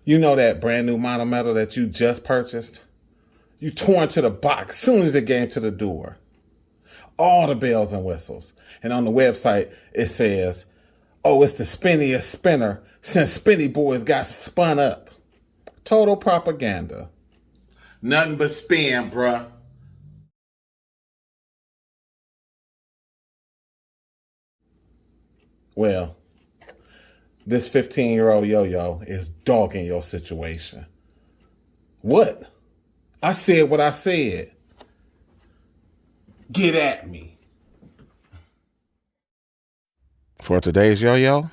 You know that brand new Monometal that you just purchased? You tore into the box as soon as it came to the door. All the bells and whistles. And on the website, it says, oh, it's the spinniest spinner since Spinny Boys got spun up. Total propaganda. Nothing but spin, bruh. Well, this 15-year-old yo-yo is dogging your situation. What? I said what I said. Get at me. For today's yo-yo,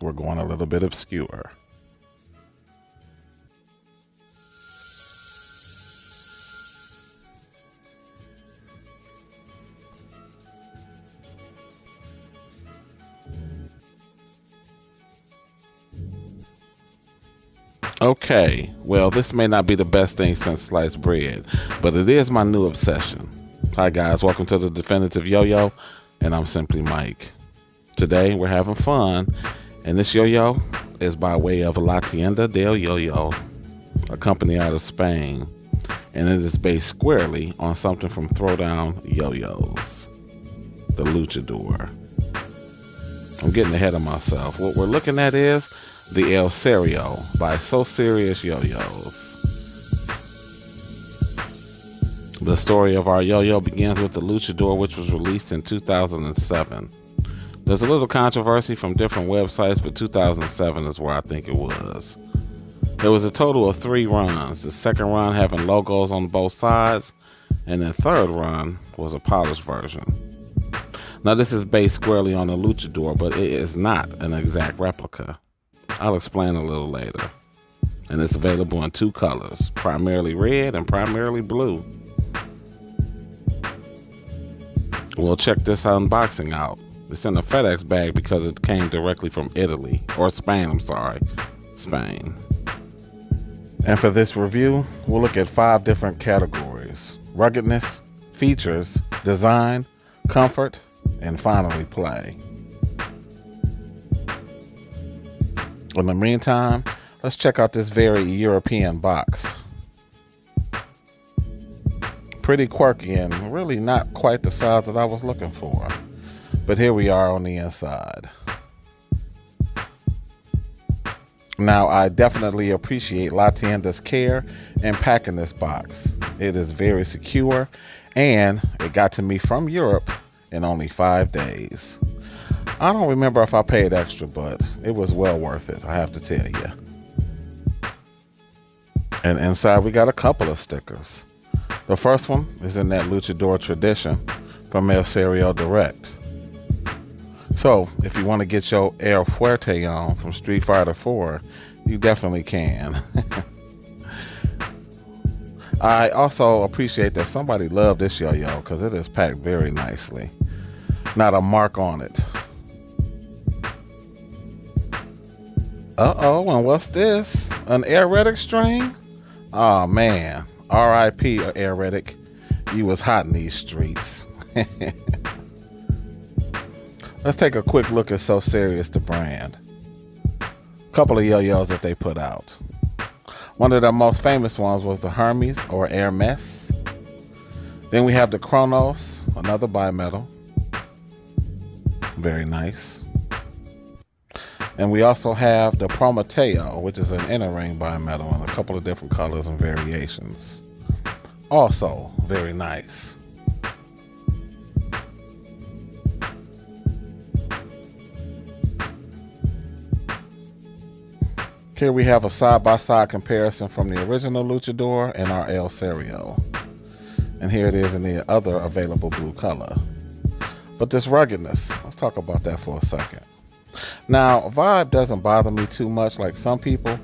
we're going a little bit obscure. Okay, well, this may not be the best thing since sliced bread, but it is my new obsession. Hi guys, welcome to the Definitive Yo-Yo, and I'm Simply Mike. Today we're having fun, and this yo-yo is by way of La Tienda del Yoyo, a company out of Spain, and it is based squarely on something from Throwdown Yo-Yos, the Luchador. I'm getting ahead of myself. What we're looking at is the Serio by SoSerious Yoyos. The story of our yo-yo begins with the Luchador, which was released in 2007. There's a little controversy from different websites, but 2007 is where I think it was. There was a total of 3 runs, the second run having logos on both sides, and the third run was a polished version. Now this is based squarely on the Luchador, but it is not an exact replica. I'll explain a little later. And it's available in 2 colors, primarily red and primarily blue. We'll check this unboxing out. It's in a FedEx bag because it came directly from Italy, or Spain, I'm sorry, Spain. And for this review, we'll look at 5 different categories: ruggedness, features, design, comfort, and finally play. In the meantime, let's check out this very European box. Pretty quirky and really not quite the size that I was looking for. But here we are on the inside. Now, I definitely appreciate La Tienda's care in packing this box. It is very secure, and it got to me from Europe in only 5 days. I don't remember if I paid extra, but it was well worth it, I have to tell you. And inside we got a couple of stickers. The first one is in that Luchador tradition from Serio Direct. So if you want to get your El Fuerte on from Street Fighter 4, you definitely can. I also appreciate that somebody loved this yo-yo because it is packed very nicely. Not a mark on it. Uh-oh, and what's this? An Aeretic string? Oh man, R.I.P. Aeretic. You was hot in these streets. Let's take a quick look at SoSerious, the brand. Couple of yo-yos that they put out. One of the most famous ones was the Hermes or Hermes. Then we have the Kronos, another bimetal. Very nice. And we also have the Monometal, which is an inner ring bimetal in a couple of different colors and variations. Also very nice. Here we have a side-by-side comparison from the original Luchador and our El Serio. And here it is in the other available blue color. But this ruggedness, let's talk about that for a second. Now, vibe doesn't bother me too much like some people,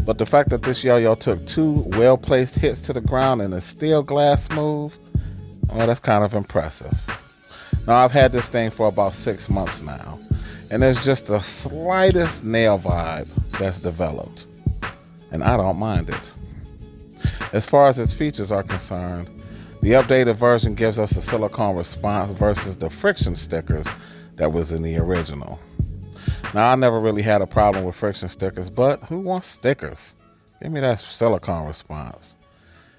but the fact that this yo-yo took 2 well-placed hits to the ground and is still glass smooth, well, that's kind of impressive. Now, I've had this thing for about 6 months now, and there's just the slightest nail vibe that's developed, and I don't mind it. As far as its features are concerned, the updated version gives us a silicone response versus the friction stickers that was in the original. Now, I never really had a problem with friction stickers, but who wants stickers? Give me that silicone response.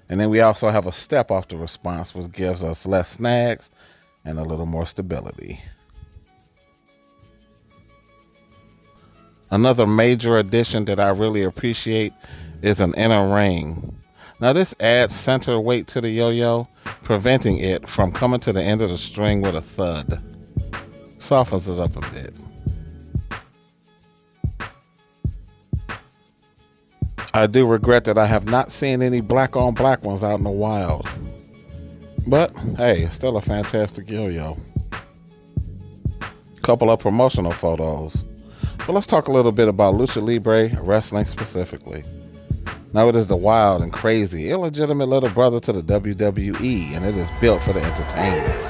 And then we also have a step off the response, which gives us less snags and a little more stability. Another major addition that I really appreciate is an inner ring. Now this adds center weight to the yo-yo, preventing it from coming to the end of the string with a thud. Softens it up a bit. I do regret that I have not seen any black on black ones out in the wild. But hey, it's still a fantastic yo-yo. Couple of promotional photos. But let's talk a little bit about Lucha Libre wrestling specifically. Now it is the wild and crazy, illegitimate little brother to the WWE, and it is built for the entertainment.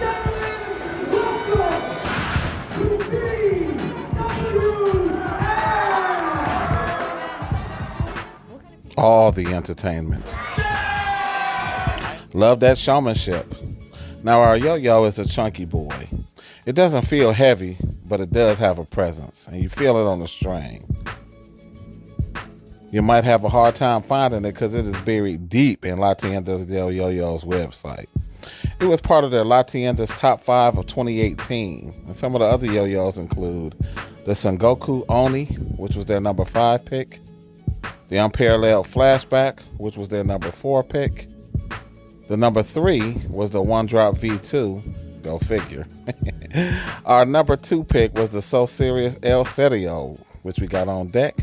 All the entertainment. Love that showmanship. Now our yo-yo is a chunky boy. It doesn't feel heavy, but it does have a presence, and you feel it on the string. You might have a hard time finding it because it is buried deep in La Tienda del Yoyo's website. It was part of their La Tienda's top 5 of 2018, and some of the other yo-yos include the Sengoku Oni, which was their number 5 pick, the Unparalleled Flashback, which was their number 4 pick, the number 3 was the One Drop V2, go figure. Our number 2 pick was the SoSerious Serio, which we got on deck.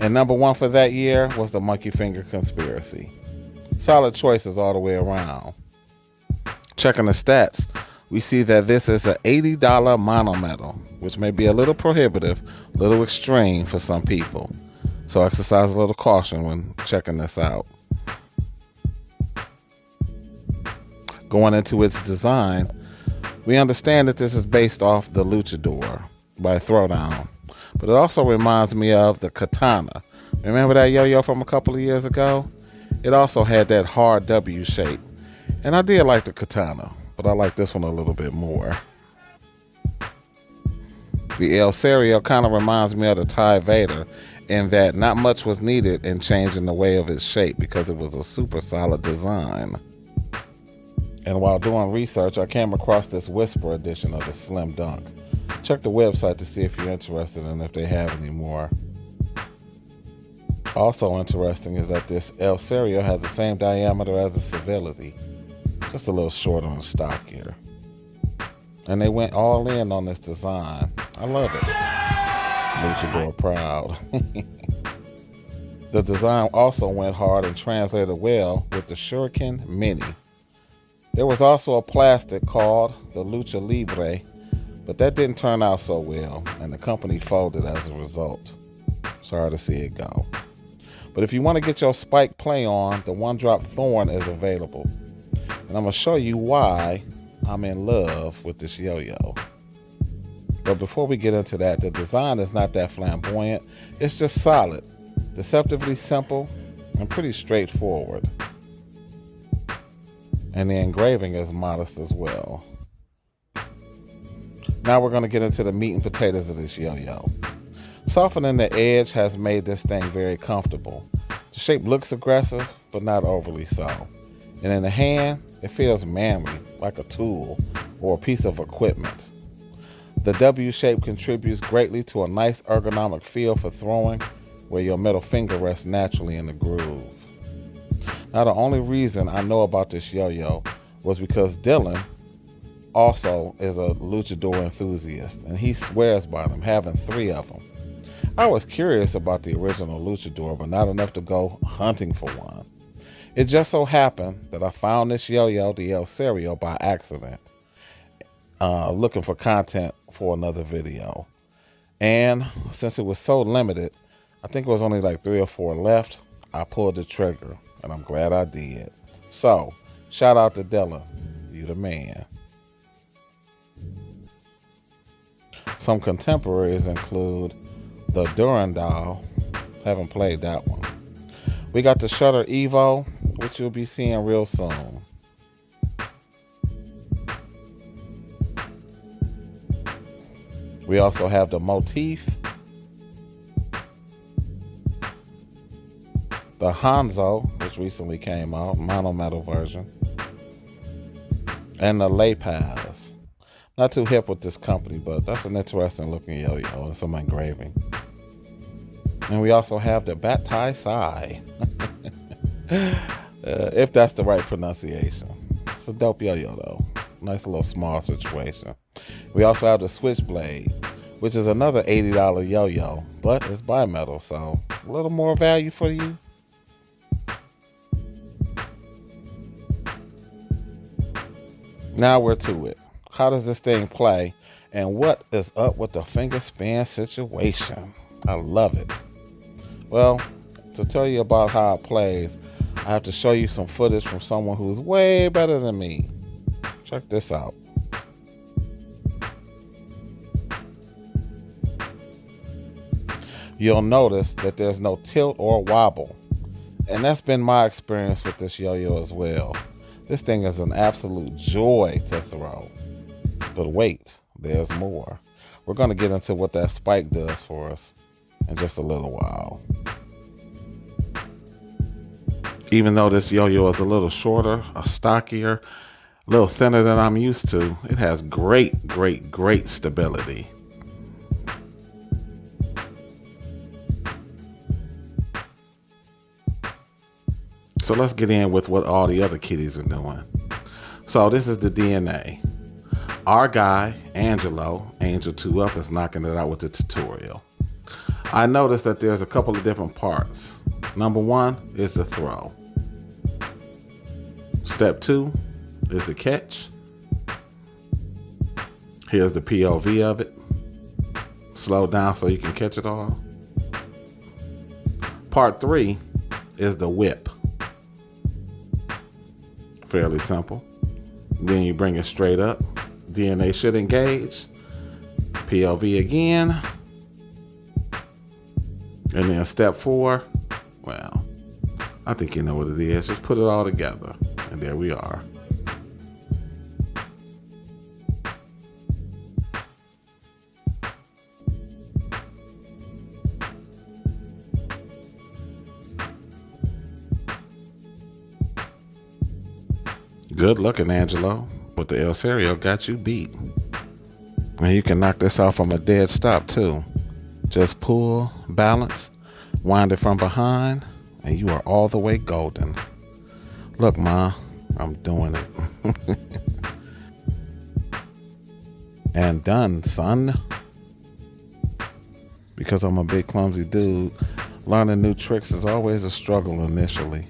And number 1 for that year was the Monkey Finger Conspiracy. Solid choices all the way around. Checking the stats, we see that this is an $80 Monometal, which may be a little prohibitive, a little extreme for some people. So exercise a little caution when checking this out. Going into its design, we understand that this is based off the Luchador by Throwdown. But it also reminds me of the Katana. Remember that yo-yo from a couple of years ago? It also had that hard W shape. And I did like the Katana, but I like this one a little bit more. The El Serio kind of reminds me of the Thai Vader in that not much was needed in changing the way of its shape because it was a super solid design. And while doing research, I came across this Whisper edition of the Slim Dunk. Check the website to see if you're interested and if they have any more. Also interesting is that this El Serio has the same diameter as the Civility, just a little shorter and stockier. And they went all in on this design. I love it. Luchador proud. The design also went hard and translated well with the Shuriken Mini. There was also a plastic called the Lucha Libre, but that didn't turn out so well, and the company folded as a result. Sorry to see it go. But if you want to get your Spike play on, the One Drop Thorn is available. And I'm going to show you why I'm in love with this yo-yo. But before we get into that, the design is not that flamboyant. It's just solid, deceptively simple, and pretty straightforward. And the engraving is modest as well. Now we're going to get into the meat and potatoes of this yo-yo. Softening the edge has made this thing very comfortable. The shape looks aggressive, but not overly so. And in the hand, it feels manly, like a tool or a piece of equipment. The W shape contributes greatly to a nice ergonomic feel for throwing, where your middle finger rests naturally in the groove. Now the only reason I know about this yo-yo was because Dylan also is a luchador enthusiast, and he swears by them, having 3 of them. I was curious about the original luchador, but not enough to go hunting for one. It just so happened that I found this yo-yo, the El Serio, by accident, looking for content for another video. And since it was so limited, I think it was only like 3 or 4 left, I pulled the trigger, and I'm glad I did. So, shout out to Dylan, you the man. Some contemporaries include the Durandal, haven't played that one. We got the Shutter Evo, which you'll be seeing real soon. We also have the Motif. the Hanzo, which recently came out, Monometal version, and the La Paz. Not too hip with this company, but that's an interesting looking yo-yo and some engraving. And we also have the Batai Sai, if that's the right pronunciation. It's a dope yo-yo though. Nice little small situation. We also have the Switchblade, which is another $80 yo-yo, but it's bimetal, so a little more value for you. Now we're to it. How does this thing play? And what is up with the finger span situation? I love it. Well, to tell you about how it plays, I have to show you some footage from someone who's way better than me. Check this out. You'll notice that there's no tilt or wobble. And that's been my experience with this yo-yo as well. This thing is an absolute joy to throw. But wait, there's more. We're going to get into what that spike does for us in just a little while. Even though this yo-yo is a little shorter, stockier, a little thinner than I'm used to, it has great stability. So let's get in with what all the other kitties are doing. So this is the DNA. Our guy, Angelo, Angel 2 Up, is knocking it out with the tutorial. I noticed that there's a couple of different parts. Number 1 is the throw. Step 2 is the catch. Here's the POV of it. Slow down so you can catch it all. Part 3 is the whip. Fairly simple. Then you bring it straight up. DNA should engage. POV again. And then step 4, well, I think you know what it is. Just put it all together. And there we are. Good looking, Angelo. But the Serio got you beat. And you can knock this off from a dead stop too. Just pull, balance, wind it from behind, and you are all the way golden. Look, Ma, I'm doing it. And done, son. Because I'm a big clumsy dude, learning new tricks is always a struggle initially.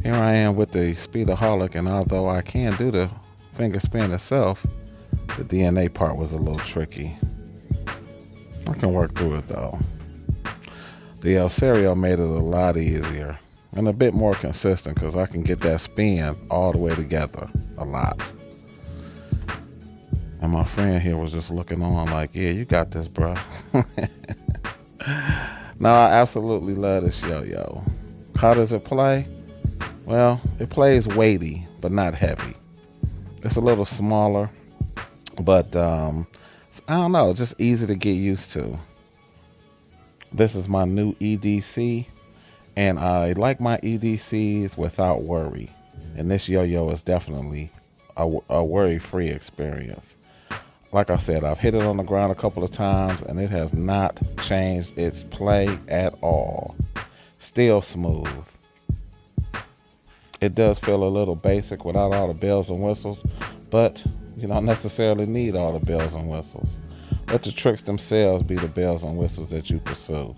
Here I am with the Speedaholic, and although I can do the finger spin itself, the DNA part was a little tricky. I can work through it though. The Serio made it a lot easier and a bit more consistent because I can get that spin all the way together a lot. And my friend here was just looking on like, yeah, you got this, bro. No, I absolutely love this yo-yo. How does it play? Well, it plays weighty, but not heavy. It's a little smaller, but I don't know, just easy to get used to. This is my new EDC, and I like my EDCs without worry. And this yo-yo is definitely a worry-free experience. Like I said, I've hit it on the ground a couple of times, and it has not changed its play at all. Still smooth. It does feel a little basic without all the bells and whistles, but you don't necessarily need all the bells and whistles. Let the tricks themselves be the bells and whistles that you pursue.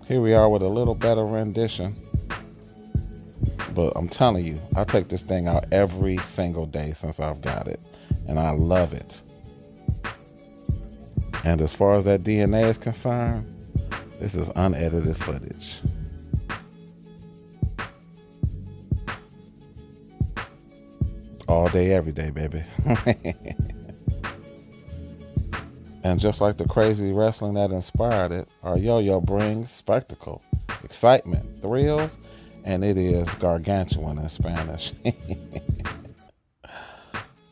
Here we are with a little better rendition, but I'm telling you, I take this thing out every single day since I've got it, and I love it. And as far as that DNA is concerned, this is unedited footage. All day, every day, baby. And just like the crazy wrestling that inspired it, our yo-yo brings spectacle, excitement, thrills, and it is gargantuan in Spanish.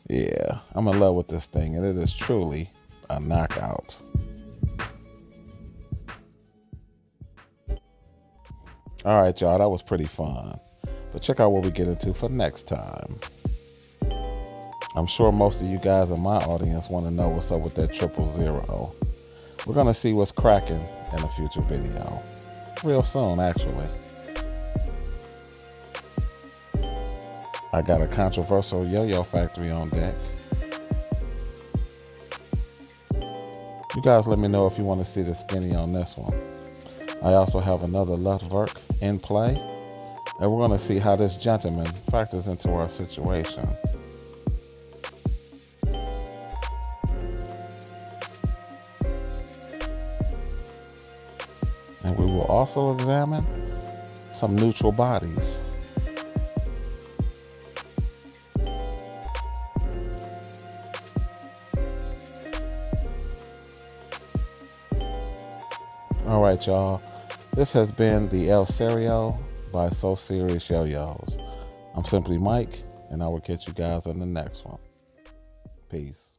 Yeah, I'm in love with this thing, and it is truly a knockout. All right, y'all, that was pretty fun. But check out what we get into for next time. I'm sure most of you guys in my audience want to know what's up with that 000. We're going to see what's cracking in a future video. Real soon, actually. I got a controversial yo-yo factory on deck. You guys let me know if you want to see the skinny on this one. I also have another Luftwerk in play, and we're going to see how this gentleman factors into our situation. And we will also examine some neutral bodies. All right, y'all. This has been the Serio by SoSerious Yoyos. I'm simply Mike, and I will catch you guys on the next one. Peace.